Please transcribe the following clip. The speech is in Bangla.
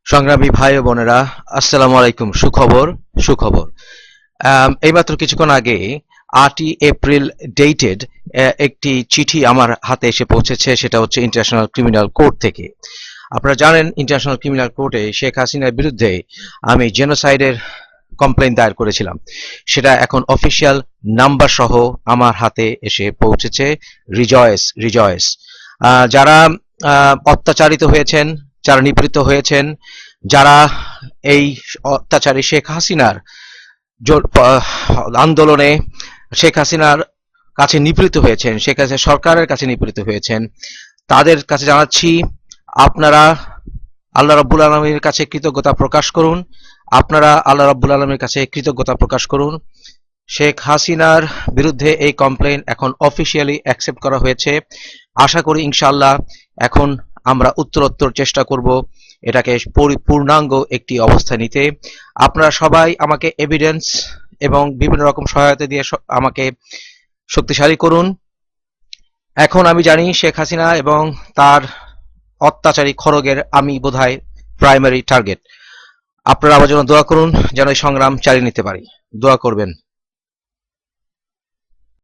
সংগ্রামী ভাই ও বোনেরা, আসসালামু আলাইকুম। সুখবর। এইমাত্র কিছুক্ষণ আগে 8ই এপ্রিল ডেটেড একটি চিঠি আমার হাতে এসে পৌঁছেছে। সেটা হচ্ছে ইন্টারন্যাশনাল ক্রিমিনাল কোর্ট থেকে। আপনারা জানেন, ইন্টারন্যাশনাল ক্রিমিনাল কোর্টে শেখ হাসিনার বিরুদ্ধে আমি জেনোসাইডের কমপ্লেন দায়ের করেছিলাম। সেটা এখন অফিসিয়াল নাম্বার সহ আমার হাতে এসে পৌঁছেছে। রিজয়েস। যারা অত্যাচারিত হয়েছেন, যারা নিপীড়িত হয়েছেন, যারা এই অত্যাচারী শেখ হাসিনার আন্দোলনে শেখ হাসিনার কাছে নিপীড়িত হয়েছেন, শেখ হাসিনা সরকারের কাছে নিপীড়িত হয়েছেন, তাদের কাছে জানাচ্ছি, আপনারা আল্লাহ রাব্বুল আলামিনের কাছে কৃতজ্ঞতা প্রকাশ করুন। আপনারা আল্লাহ রাব্বুল আলামিনের কাছে কৃতজ্ঞতা প্রকাশ করুন। শেখ হাসিনার বিরুদ্ধে এই কমপ্লেইন এখন অফিসিয়ালি অ্যাকসেপ্ট করা হয়েছে। আশা করি ইনশাআল্লাহ এখন আমরা উত্তরোত্তর চেষ্টা করব এটাকে পূর্ণাঙ্গ একটি অবস্থা নিতে। আপনারা সবাই আমাকে এভিডেন্স এবং বিভিন্ন রকম সহায়তা দিয়ে আমাকে শক্তিশালী করুন। এখন আমি জানি শেখ হাসিনা এবং তার অত্যাচারী খড়গের আমি বোধহয় প্রাইমারি টার্গেট। আপনারা আমার জন্য দোয়া করুন যেন এই সংগ্রাম চালিয়ে নিতে পারি। দোয়া করবেন।